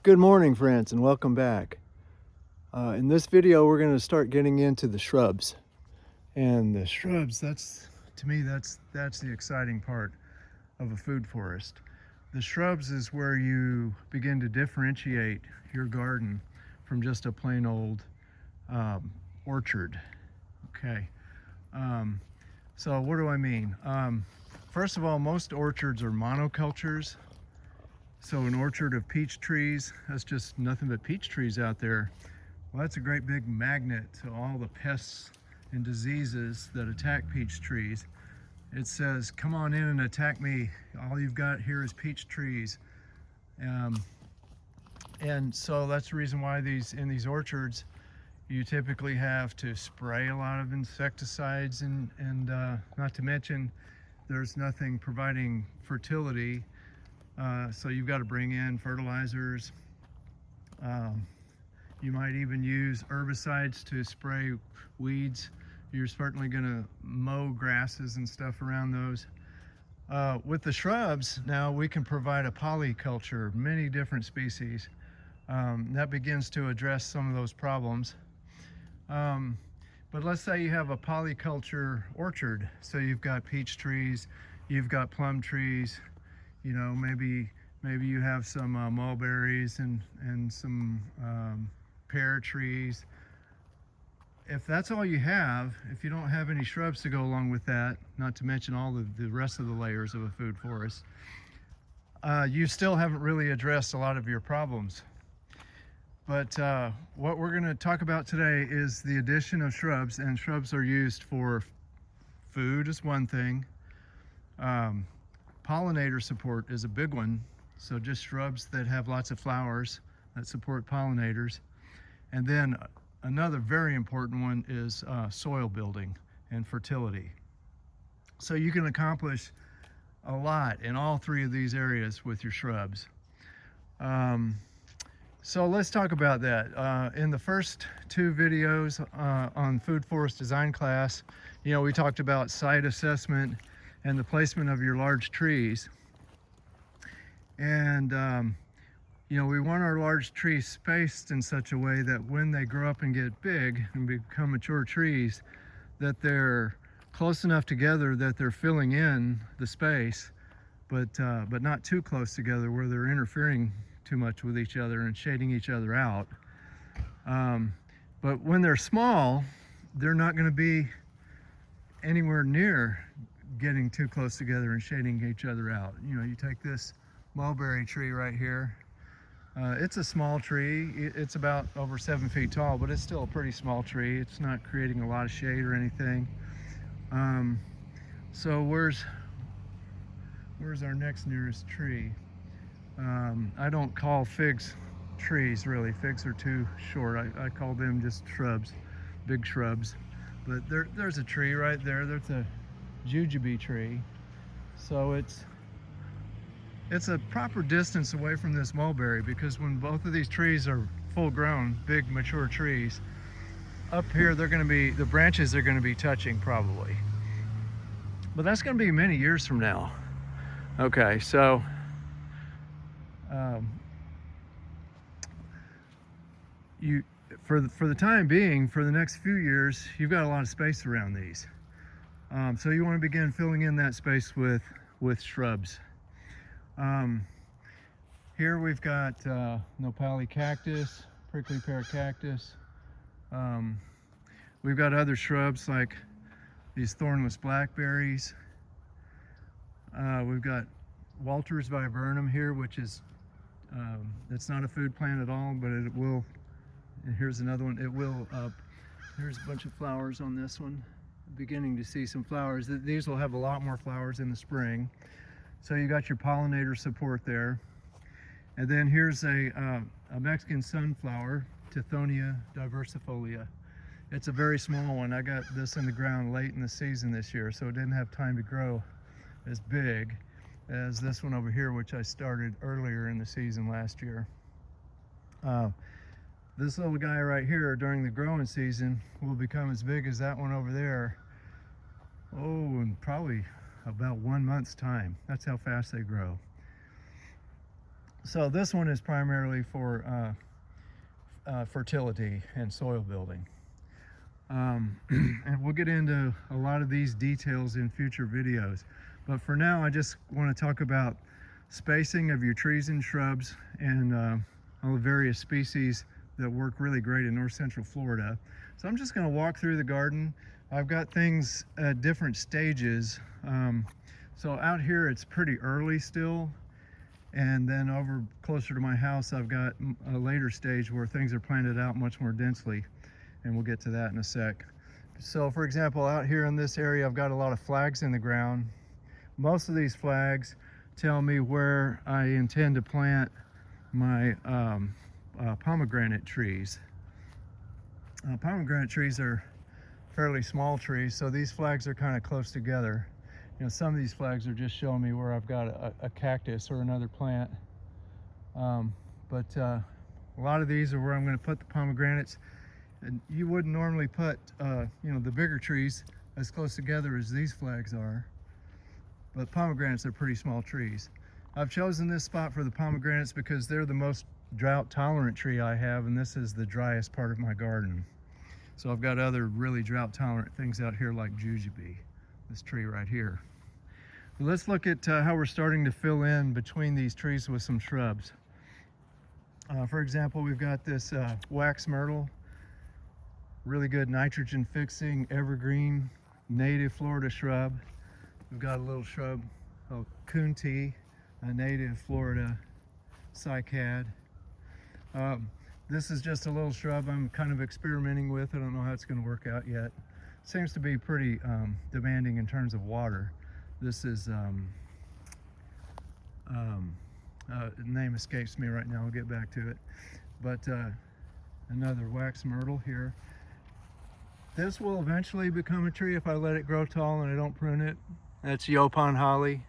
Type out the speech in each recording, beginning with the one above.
Good morning, friends, and welcome back. In this video, we're going to start getting into the shrubs. And the shrubs, to me, that's the exciting part of a food forest. The shrubs is where you begin to differentiate your garden from just a plain old orchard. Okay. So what do I mean? First of all, most orchards are monocultures. So an orchard of peach trees, that's just nothing but peach trees out there. Well, that's a great big magnet to all the pests and diseases that attack peach trees. It says, come on in and attack me. All you've got here is peach trees. And so that's the reason why in these orchards, you typically have to spray a lot of insecticides and not to mention there's nothing providing fertility. So you've got to bring in fertilizers. You might even use herbicides to spray weeds. You're certainly going to mow grasses and stuff around those. With the shrubs, now we can provide a polyculture, many different species. That begins to address some of those problems. But let's say you have a polyculture orchard. So you've got peach trees, you've got plum trees, you know, maybe you have some mulberries and some pear trees. If that's all you have, if you don't have any shrubs to go along with that, not to mention all the rest of the layers of a food forest, you still haven't really addressed a lot of your problems. But what we're going to talk about today is the addition of shrubs, and shrubs are used for food is one thing. Pollinator support is a big one. So just shrubs that have lots of flowers that support pollinators. And then another very important one is soil building and fertility. So you can accomplish a lot in all three of these areas with your shrubs. So let's talk about that. In the first two videos on food forest design class, you know, we talked about site assessment and the placement of your large trees. And you know, we want our large trees spaced in such a way that when they grow up and get big and become mature trees, that they're close enough together that they're filling in the space, but not too close together where they're interfering too much with each other and shading each other out. But when they're small, they're not going to be anywhere near getting too close together and shading each other out. You know, you take this mulberry tree right here. It's a small tree. It's about over 7 feet tall, but it's still a pretty small tree. It's not creating a lot of shade or anything. So where's our next nearest tree? I don't call figs trees, really. Figs are too short. I call them just shrubs, big shrubs. But there's a tree right there. There's a jujube tree. So it's a proper distance away from this mulberry, because when both of these trees are full grown, big mature trees, up here the branches are going to be touching probably. But that's going to be many years from now. Okay, so for the time being, for the next few years, you've got a lot of space around these. So you want to begin filling in that space with shrubs. Here we've got nopali cactus, prickly pear cactus. We've got other shrubs like these thornless blackberries. We've got Walter's viburnum here, which is it's not a food plant at all, but it will. And here's another one. It will. Here's a bunch of flowers on this one. Beginning to see some flowers. These will have a lot more flowers in the spring. So you got your pollinator support there. And then here's a Mexican sunflower, Tithonia diversifolia. It's a very small one. I got this in the ground late in the season this year, so it didn't have time to grow as big as this one over here, which I started earlier in the season last year. This little guy right here during the growing season will become as big as that one over there. Oh, in probably about 1 month's time. That's how fast they grow. So this one is primarily for fertility and soil building. And we'll get into a lot of these details in future videos. But for now, I just want to talk about spacing of your trees and shrubs and all the various species that work really great in north central Florida. So I'm just going to walk through the garden. I've got things at different stages. So out here it's pretty early still, and then over closer to my house I've got a later stage where things are planted out much more densely, and we'll get to that in a sec. So for example, out here in this area I've got a lot of flags in the ground. Most of these flags tell me where I intend to plant my pomegranate trees. Pomegranate trees are fairly small trees, so these flags are kind of close together. You know, some of these flags are just showing me where I've got a cactus or another plant. But a lot of these are where I'm going to put the pomegranates. And you wouldn't normally put, you know, the bigger trees as close together as these flags are. But pomegranates are pretty small trees. I've chosen this spot for the pomegranates because they're the most drought tolerant tree I have, and this is the driest part of my garden. So I've got other really drought tolerant things out here like jujube, this tree right here. Let's look at how we're starting to fill in between these trees with some shrubs. For example, we've got this wax myrtle, really good nitrogen fixing, evergreen, native Florida shrub. We've got a little shrub called coontie, a native Florida cycad. This is just a little shrub I'm kind of experimenting with. I don't know how it's going to work out yet. Seems to be pretty demanding in terms of water. This is, the name escapes me right now, I'll get back to it. But another wax myrtle here. This will eventually become a tree if I let it grow tall and I don't prune it. That's Yopon holly.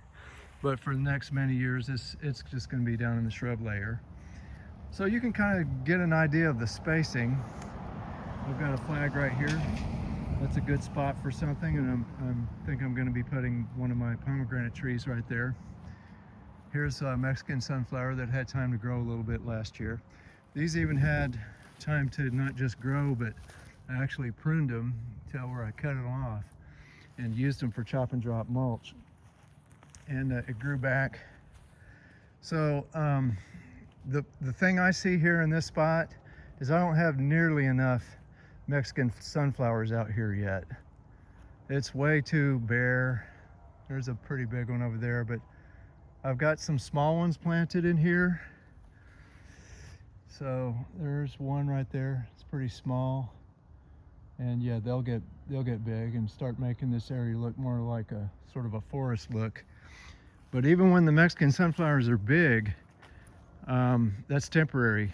But for the next many years, it's just going to be down in the shrub layer. So you can kind of get an idea of the spacing. I've got a flag right here. That's a good spot for something, and I think I'm going to be putting one of my pomegranate trees right there. Here's a Mexican sunflower that had time to grow a little bit last year. These even had time to not just grow, but I actually pruned them till where I cut it off and used them for chop and drop mulch. And it grew back. So the thing I see here in this spot is I don't have nearly enough Mexican sunflowers out here yet. It's way too bare. There's a pretty big one over there, but I've got some small ones planted in here. So there's one right there. It's pretty small, and yeah, they'll get big and start making this area look more like a sort of a forest look. But even when the Mexican sunflowers are big, that's temporary.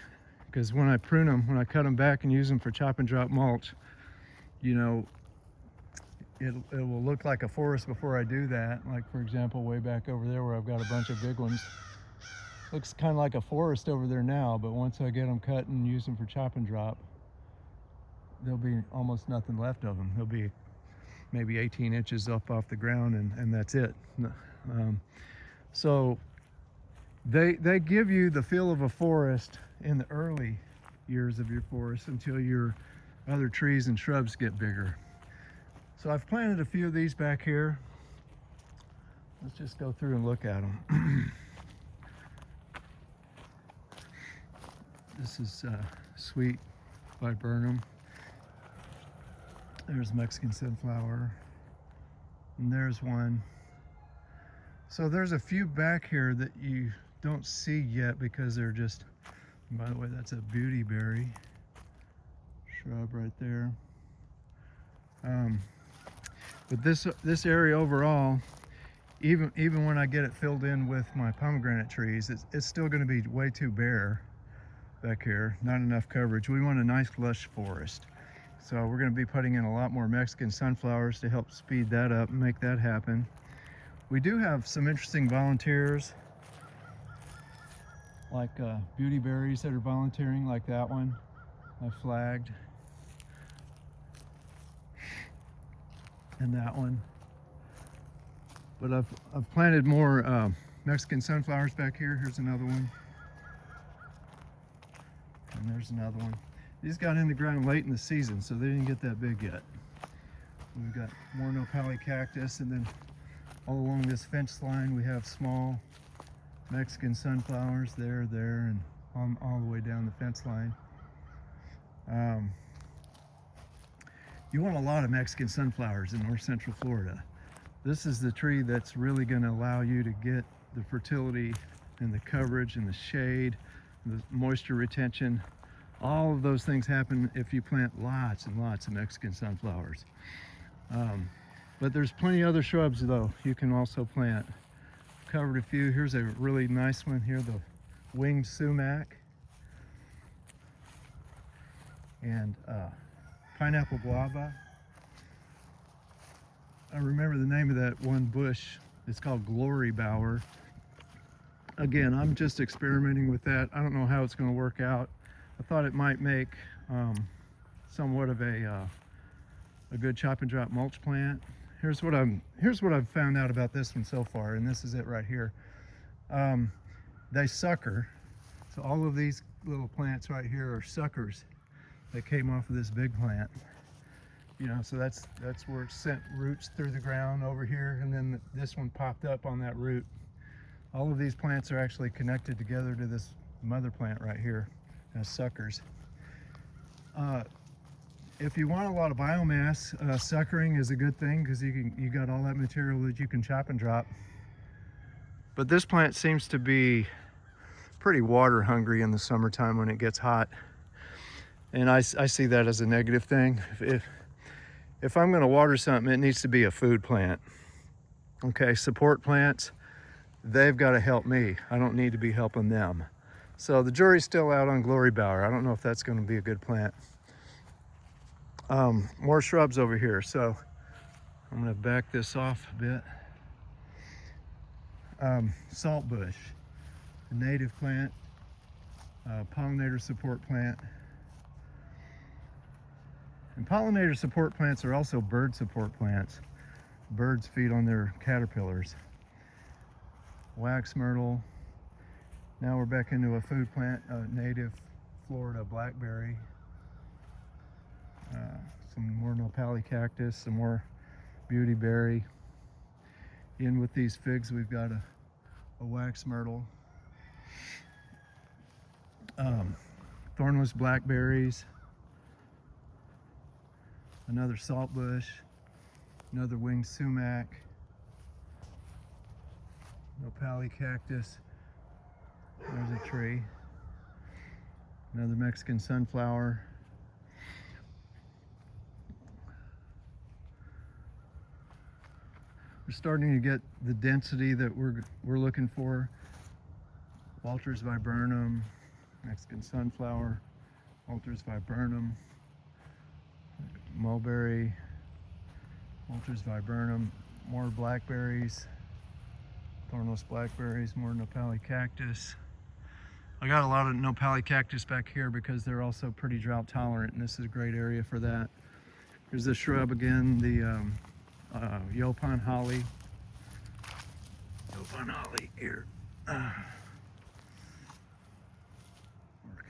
Because when I prune them, when I cut them back and use them for chop and drop mulch, you know, it will look like a forest before I do that. Like for example, way back over there where I've got a bunch of big ones. Looks kind of like a forest over there now, but once I get them cut and use them for chop and drop, there'll be almost nothing left of them. They'll be maybe 18 inches up off the ground, and that's it. So they give you the feel of a forest in the early years of your forest until your other trees and shrubs get bigger. So I've planted a few of these back here. Let's just go through and look at them. This is Sweet Viburnum. There's Mexican sunflower, and there's one. So there's a few back here that you don't see yet because they're just, by the way, that's a beautyberry shrub right there. But this area overall, even when I get it filled in with my pomegranate trees, it's still going to be way too bare back here. Not enough coverage. We want a nice lush forest. So we're going to be putting in a lot more Mexican sunflowers to help speed that up and make that happen. We do have some interesting volunteers, like beautyberries that are volunteering, like that one I flagged, and that one. But I've planted more Mexican sunflowers back here. Here's another one. And there's another one. These got in the ground late in the season, so they didn't get that big yet. We've got more nopali cactus, and then all along this fence line we have small Mexican sunflowers there, and all the way down the fence line. You want a lot of Mexican sunflowers in north central Florida. This is the tree that's really going to allow you to get the fertility and the coverage and the shade, the moisture retention. All of those things happen if you plant lots and lots of Mexican sunflowers. But there's plenty of other shrubs though you can also plant. Covered a few. Here's a really nice one here, the winged sumac, and pineapple guava. I remember the name of that one bush. It's called glory bower. Again, I'm just experimenting with that. I don't know how it's going to work out. I thought it might make somewhat of a good chop and drop mulch plant. Here's what I've found out about this one so far, and this is it right here. They sucker. So all of these little plants right here are suckers that came off of this big plant. You know, so that's where it sent roots through the ground over here, and then this one popped up on that root. All of these plants are actually connected together to this mother plant right here as suckers. If you want a lot of biomass, suckering is a good thing because you got all that material that you can chop and drop. But this plant seems to be pretty water hungry in the summertime when it gets hot, and I see that as a negative thing. If I'm going to water something, it needs to be a food plant. Okay, support plants, they've got to help me. I don't need to be helping them. So the jury's still out on glory bower. I don't know if that's going to be a good plant. More shrubs over here, so I'm going to back this off a bit. Saltbush, a native plant, pollinator support plant. And pollinator support plants are also bird support plants. Birds feed on their caterpillars. Wax myrtle. Now we're back into a food plant, native Florida blackberry. Some more nopali cactus, some more beautyberry. In with these figs, we've got a wax myrtle. Thornless blackberries. Another saltbush. Another winged sumac. Nopali cactus. There's a tree. Another Mexican sunflower. We're starting to get the density that we're looking for. Walters viburnum, Mexican sunflower, Walters viburnum, mulberry, Walters viburnum, more blackberries, thornless blackberries, more nopali cactus. I got a lot of nopali cactus back here because they're also pretty drought tolerant, and this is a great area for that. Here's the shrub again, the Yaupon holly. Yaupon holly here. More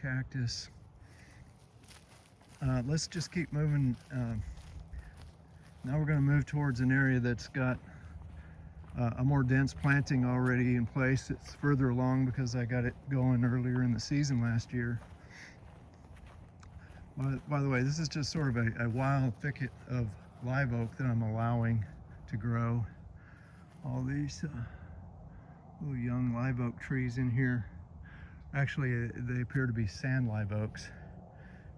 cactus. Let's just keep moving. Now we're going to move towards an area that's got a more dense planting already in place. It's further along because I got it going earlier in the season last year. By the way, this is just sort of a wild thicket of live oak that I'm allowing to grow. All these little young live oak trees in here. Actually, they appear to be sand live oaks,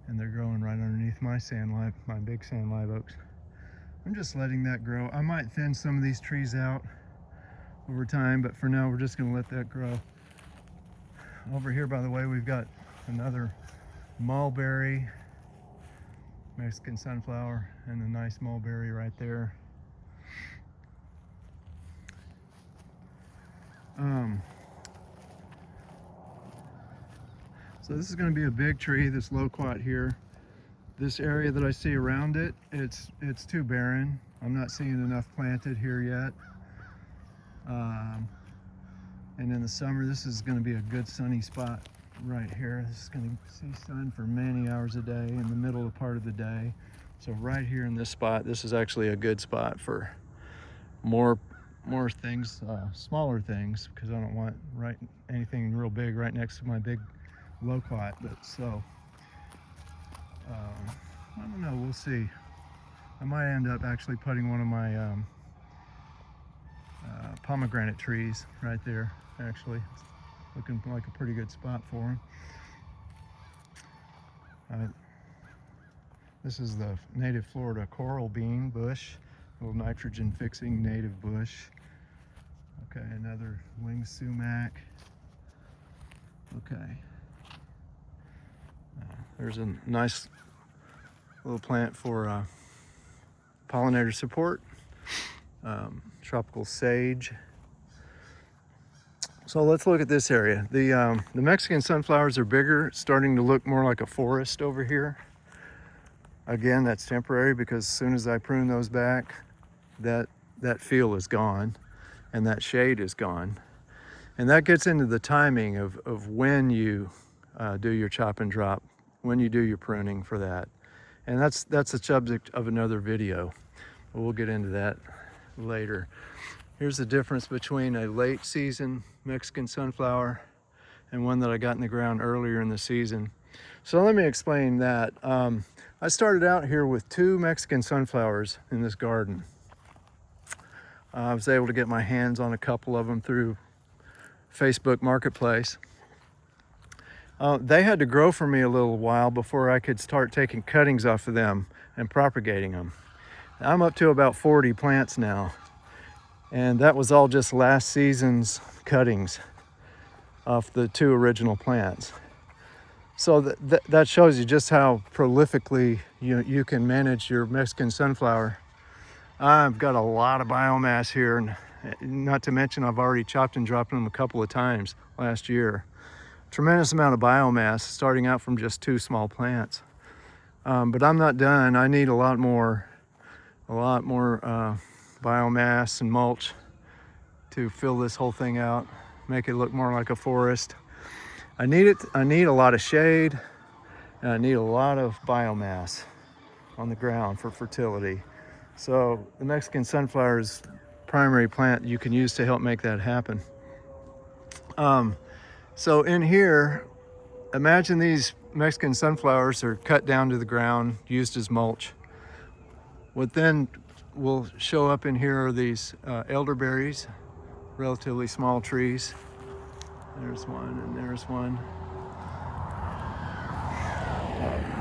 and they're growing right underneath my big sand live oaks. I'm just letting that grow. I might thin some of these trees out over time, but for now we're just going to let that grow. Over here, by the way, we've got another mulberry, Mexican sunflower, and a nice mulberry right there. So this is going to be a big tree, this loquat here. This area that I see around it, it's too barren. I'm not seeing enough planted here yet. And in the summer, this is going to be a good sunny spot right here. This is going to see sun for many hours a day in the middle of part of the day. So right here in this spot, this is actually a good spot for more things, smaller things, because I don't want anything real big right next to my big loquat. But so I don't know, we'll see. I might end up actually putting one of my pomegranate trees right there. Actually, it's looking like a pretty good spot for them. This is the native Florida coral bean bush, little nitrogen fixing native bush. Okay, another winged sumac. Okay. There's a nice little plant for pollinator support. Tropical sage. So let's look at this area. The Mexican sunflowers are bigger, starting to look more like a forest over here. Again, that's temporary because as soon as I prune those back, that feel is gone and that shade is gone. And that gets into the timing of when you do your chop and drop, when you do your pruning for that. And that's the subject of another video. We'll get into that later. Here's the difference between a late season Mexican sunflower and one that I got in the ground earlier in the season. So let me explain that. I started out here with 2 Mexican sunflowers in this garden. I was able to get my hands on a couple of them through Facebook Marketplace. They had to grow for me a little while before I could start taking cuttings off of them and propagating them. I'm up to about 40 plants now, and that was all just last season's cuttings off the 2 original plants. So that shows you just how prolifically you can manage your Mexican sunflower. I've got a lot of biomass here, and not to mention I've already chopped and dropped them a couple of times last year. Tremendous amount of biomass starting out from just 2 small plants. But I'm not done. I need a lot more biomass and mulch to fill this whole thing out, make it look more like a forest. I need a lot of shade, and I need a lot of biomass on the ground for fertility. So the Mexican sunflower is primary plant you can use to help make that happen. So in here, imagine these Mexican sunflowers are cut down to the ground, used as mulch. What then will show up in here are these elderberries, relatively small trees. There's one and there's one.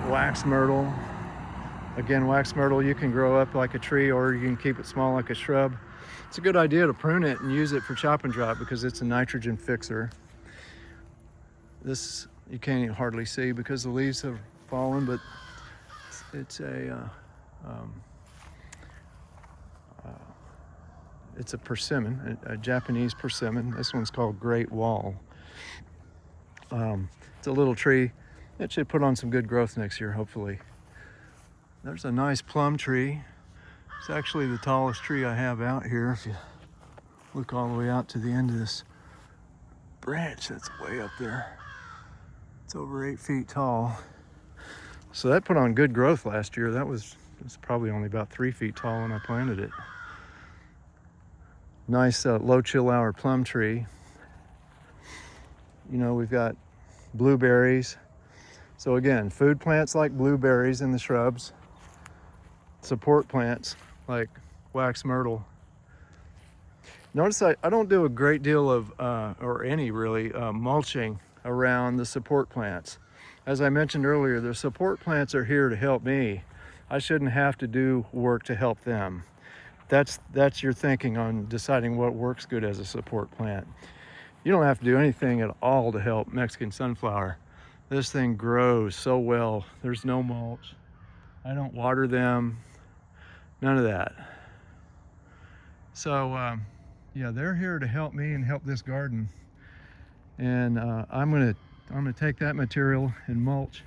Wax myrtle. Again, wax myrtle, you can grow up like a tree or you can keep it small like a shrub. It's a good idea to prune it and use it for chop and drop because it's a nitrogen fixer. This you can't hardly see because the leaves have fallen, but it's a persimmon, a Japanese persimmon. This one's called Great Wall. It's a little tree. It should put on some good growth next year, hopefully. There's a nice plum tree. It's actually the tallest tree I have out here. If you look all the way out to the end of this branch, that's way up there. It's over 8 feet tall. So that put on good growth last year. It was probably only about 3 feet tall when I planted it. Nice low chill hour plum tree. You know, we've got blueberries. So again, food plants like blueberries in the shrubs, support plants like wax myrtle. Notice I don't do a great deal of, or any really, mulching around the support plants. As I mentioned earlier, the support plants are here to help me. I shouldn't have to do work to help them. That's your thinking on deciding what works good as a support plant. You don't have to do anything at all to help Mexican sunflower. This thing grows so well. There's no mulch. I don't water them. None of that. So yeah, they're here to help me and help this garden. And I'm gonna take that material and mulch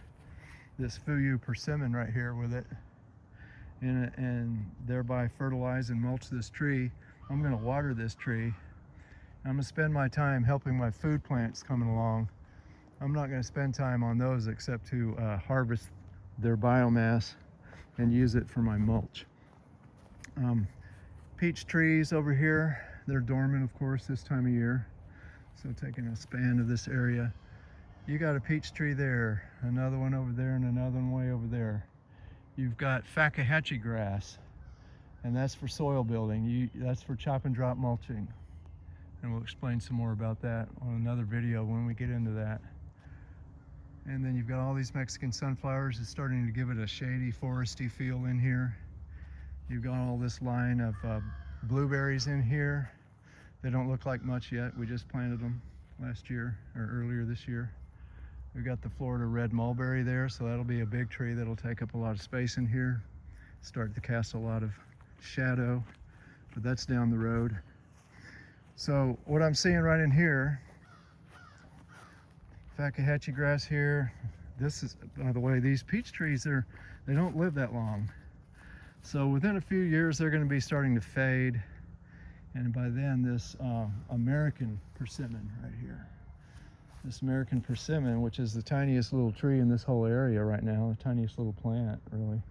this Fuyu persimmon right here with it, and thereby fertilize and mulch this tree. I'm gonna water this tree. I'm gonna spend my time helping my food plants coming along I'm not going to spend time on those except to harvest their biomass and use it for my mulch. Peach trees over here, they're dormant of course this time of year. So taking a span of this area, you got a peach tree there, another one over there, and another one way over there. You've got Fakahatchee grass, and that's for soil building. That's for chop and drop mulching. And we'll explain some more about that on another video when we get into that. And then you've got all these Mexican sunflowers. It's starting to give it a shady, foresty feel in here. You've got all this line of blueberries in here. They don't look like much yet. We just planted them last year or earlier this year. We've got the Florida red mulberry there, so that'll be a big tree that'll take up a lot of space in here. Start to cast a lot of shadow, but that's down the road. So what I'm seeing right in here, Fakahatchee grass here. This is, by the way, these peach trees, they don't live that long. So within a few years, they're going to be starting to fade. And by then, this American persimmon right here, this American persimmon, which is the tiniest little tree in this whole area right now, the tiniest little plant, really,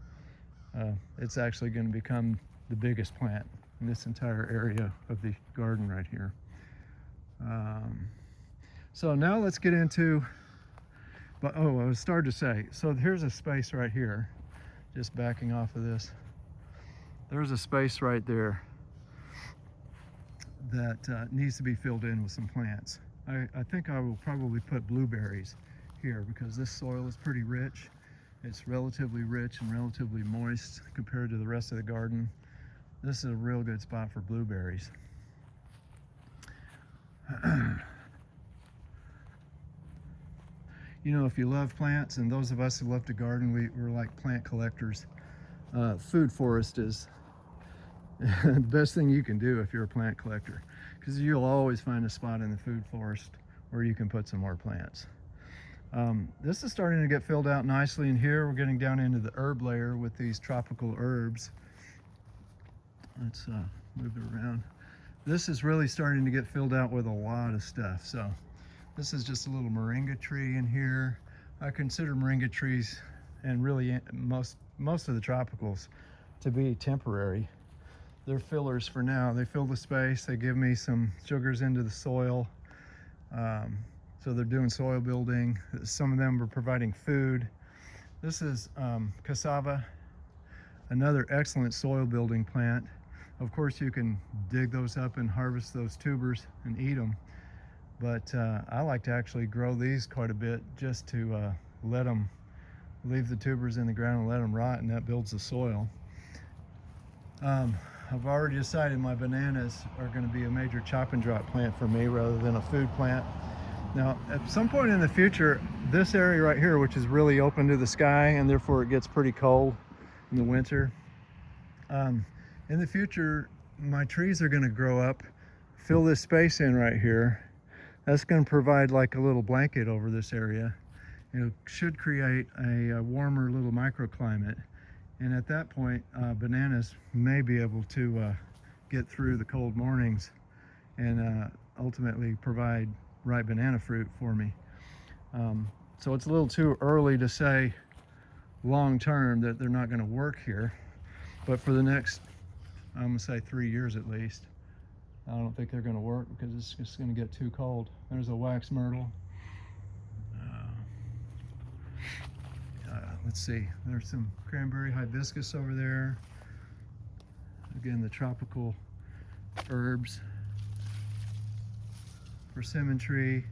it's actually going to become the biggest plant in this entire area of the garden right here. So now let's get into, I was starting to say, so here's a space right here, just backing off of this. There's a space right there that needs to be filled in with some plants. I think I will probably put blueberries here because this soil is pretty rich. It's relatively rich and relatively moist compared to the rest of the garden. This is a real good spot for blueberries. You know, if you love plants, and those of us who love to garden, we're like plant collectors. Food forest is the best thing you can do if you're a plant collector, because you'll always find a spot in the food forest where you can put some more plants. This is starting to get filled out nicely in here. We're getting down into the herb layer with these tropical herbs. Let's move it around. This is really starting to get filled out with a lot of stuff. So this is just a little moringa tree in here. I consider moringa trees, and really most of the tropicals, to be temporary. They're fillers for now. They fill the space. They give me some sugars into the soil. So they're doing soil building. Some of them are providing food. This is cassava, another excellent soil building plant. Of course, you can dig those up and harvest those tubers and eat them. But I like to actually grow these quite a bit just to let them leave the tubers in the ground and let them rot, and that builds the soil. I've already decided my bananas are going to be a major chop and drop plant for me rather than a food plant. Now, at some point in the future, this area right here, which is really open to the sky and therefore it gets pretty cold in the winter, in the future, my trees are going to grow up, fill this space in right here. That's going to provide like a little blanket over this area. It should create a warmer little microclimate. And at that point, bananas may be able to get through the cold mornings and ultimately provide ripe banana fruit for me. So it's a little too early to say long term that they're not going to work here. But for the next, I'm going to say 3 years at least, I don't think they're going to work because it's just going to get too cold. There's a wax myrtle. Let's see, there's some cranberry hibiscus over there. Again, the tropical herbs. Persimmon tree.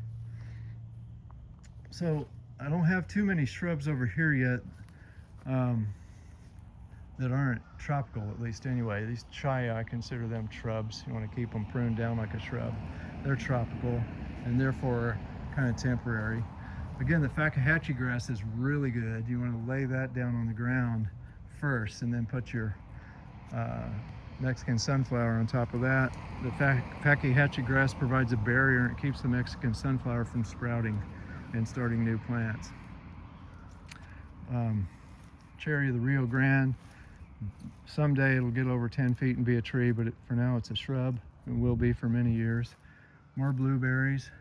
So I don't have too many shrubs over here yet that aren't tropical, at least anyway. These chaya, I consider them shrubs. You want to keep them pruned down like a shrub. They're tropical and therefore kind of temporary. Again, the Fakahatchee grass is really good. You want to lay that down on the ground first and then put your Mexican sunflower on top of that. The Fakahatchee grass provides a barrier and it keeps the Mexican sunflower from sprouting and starting new plants. Cherry of the Rio Grande. Someday it'll get over 10 feet and be a tree, but for now it's a shrub. It will be for many years. More blueberries.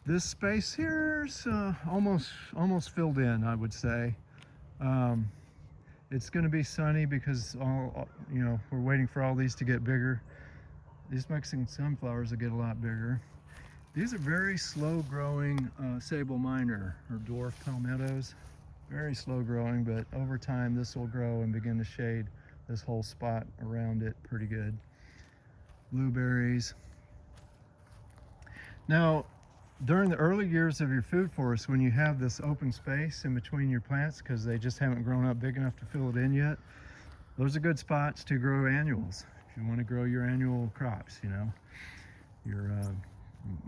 This space here is almost filled in, I would say. It's going to be sunny because we're waiting for all these to get bigger. These Mexican sunflowers will get a lot bigger. These are very slow growing sable minor or dwarf palmettos. Very slow growing, but over time this will grow and begin to shade this whole spot around it pretty good. Blueberries. Now, during the early years of your food forest, when you have this open space in between your plants because they just haven't grown up big enough to fill it in yet, those are good spots to grow annuals. If you want to grow your annual crops, your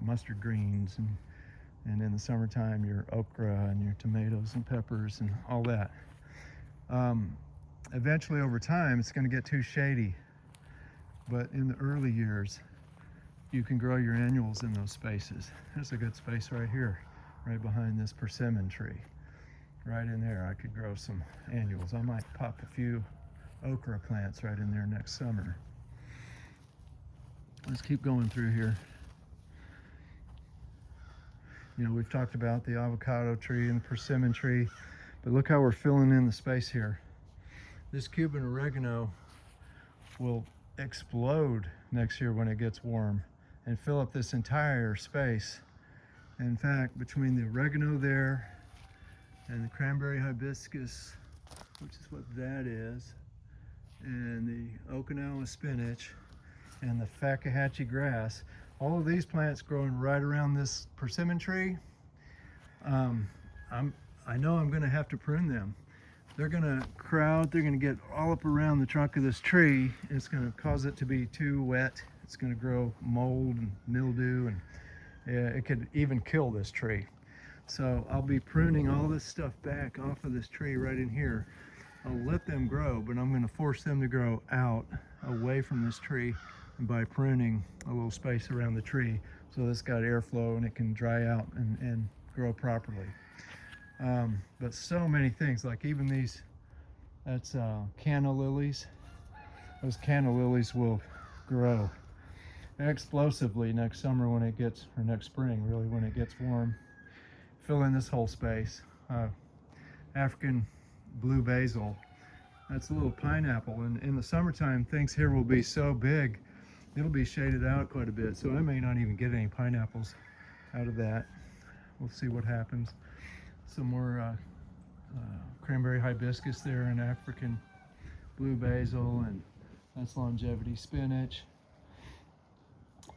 mustard greens and in the summertime your okra and your tomatoes and peppers and all that. Eventually over time it's going to get too shady, but in the early years you can grow your annuals in those spaces. There's a good space right here, right behind this persimmon tree. Right in there I could grow some annuals. I might pop a few okra plants right in there next summer. Let's keep going through here. We've talked about the avocado tree and the persimmon tree, but look how we're filling in the space here. This Cuban oregano will explode next year when it gets warm and fill up this entire space. In fact, between the oregano there and the cranberry hibiscus, which is what that is, and the Okinawa spinach and the Fakahatchee grass, all of these plants growing right around this persimmon tree, I know I'm going to have to prune them. They're going to crowd, they're going to get all up around the trunk of this tree, and it's going to cause it to be too wet. It's going to grow mold and mildew, and it could even kill this tree. So I'll be pruning all this stuff back off of this tree right in here. I'll let them grow, but I'm going to force them to grow out away from this tree by pruning a little space around the tree so it's got airflow and it can dry out and grow properly. But so many things, like even these, that's canna lilies. Those canna lilies will grow explosively next summer when it gets, or next spring really, when it gets warm. Fill in this whole space. African blue basil, that's a little pineapple, and in the summertime things here will be so big it'll be shaded out quite a bit, so I may not even get any pineapples out of that. We'll see what happens. Some more cranberry hibiscus there, and African blue basil, and that's longevity spinach.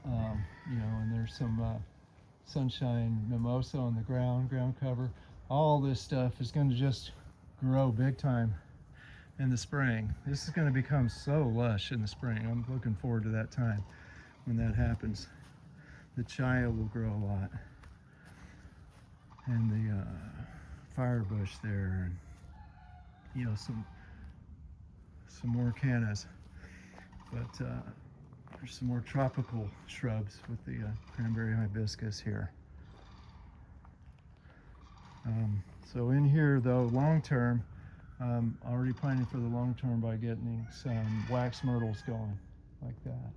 And there's some sunshine mimosa on the ground cover. All this stuff is going to just grow big time in the spring. This is going to become so lush in the spring. I'm looking forward to that time when that happens. The chaya will grow a lot, and the firebush there, and some more cannas. But there's some more tropical shrubs with the cranberry hibiscus here. So in here though, long term, already planning for the long term by getting some wax myrtles going like that.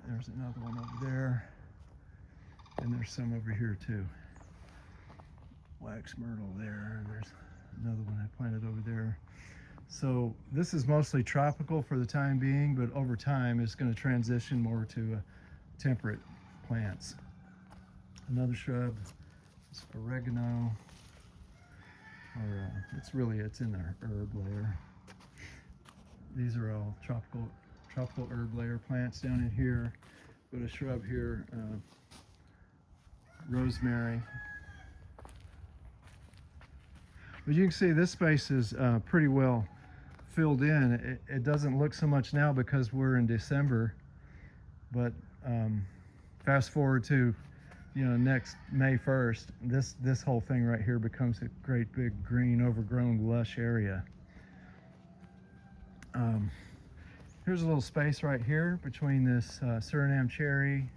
There's another one over there, and there's some over here too. Wax myrtle there, and there's another one I planted over there. So this is mostly tropical for the time being, but over time it's going to transition more to temperate plants. Another shrub is oregano, or it's in our herb layer. These are all tropical herb layer plants down in here. But a shrub here, rosemary. But you can see this space is pretty well filled in. It doesn't look so much now because we're in December, but fast forward to next May 1st, this whole thing right here becomes a great big green overgrown lush area. Here's a little space right here between this Suriname cherry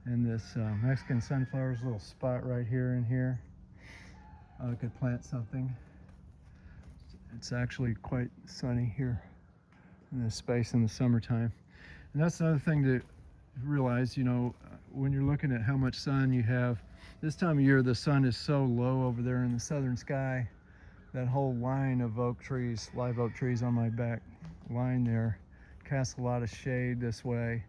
and this Mexican sunflowers, a little spot right here and here. I could plant something. It's actually quite sunny here in this space in the summertime. And that's another thing to realize, you know, when you're looking at how much sun you have, this time of year the sun is so low over there in the southern sky. That whole line of oak trees, live oak trees on my back line there, casts a lot of shade this way.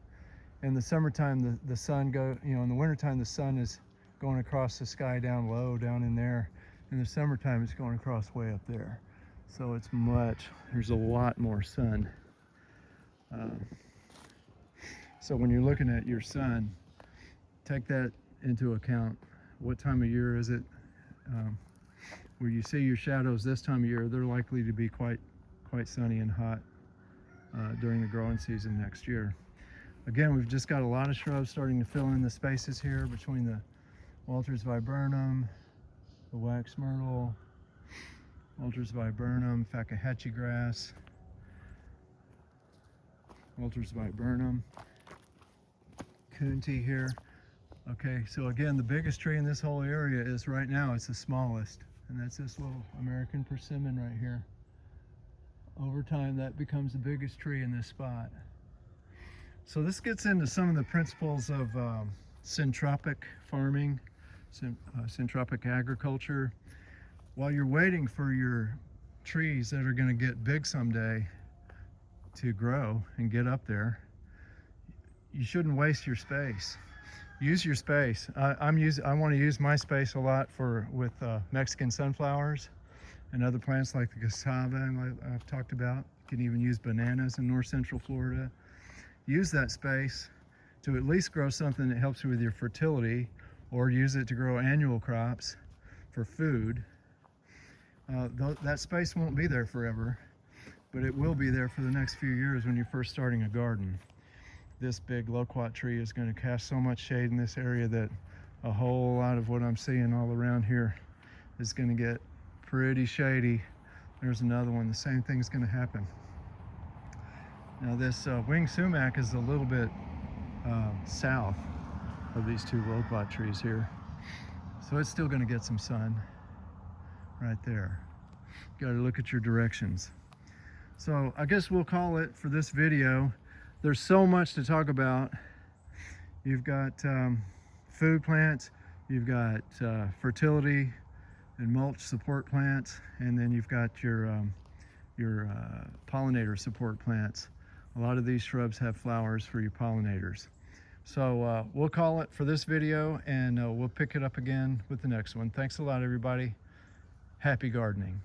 In the summertime, the sun you know, in the wintertime, the sun is going across the sky down low, down in there. In the summertime, it's going across way up there. So there's a lot more sun. So when you're looking at your sun, take that into account. What time of year is it? Where you see your shadows this time of year, they're likely to be quite sunny and hot during the growing season next year. Again, we've just got a lot of shrubs starting to fill in the spaces here between the Walters viburnum, the wax myrtle, Walters viburnum, Fakahatchee grass, Walters viburnum, Coontie here. Okay, so again, the biggest tree in this whole area is right now, it's the smallest, and that's this little American persimmon right here. Over time, that becomes the biggest tree in this spot. So this gets into some of the principles of syntropic farming, syntropic agriculture. While you're waiting for your trees that are going to get big someday to grow and get up there, you shouldn't waste your space. Use your space. I want to use my space a lot with Mexican sunflowers and other plants like the cassava I've talked about. You can even use bananas in north central Florida. Use that space to at least grow something that helps you with your fertility, or use it to grow annual crops for food. That space won't be there forever, but it will be there for the next few years when you're first starting a garden. This big loquat tree is going to cast so much shade in this area that a whole lot of what I'm seeing all around here is going to get pretty shady. There's another one, the same thing's going to happen. Now this winged sumac is a little bit south of these two loquat trees here, so it's still going to get some sun right there. You got to look at your directions. So I guess we'll call it for this video. There's so much to talk about. You've got food plants, you've got fertility and mulch support plants, and then you've got your pollinator support plants. A lot of these shrubs have flowers for your pollinators. So we'll call it for this video, and we'll pick it up again with the next one. Thanks a lot, everybody. Happy gardening.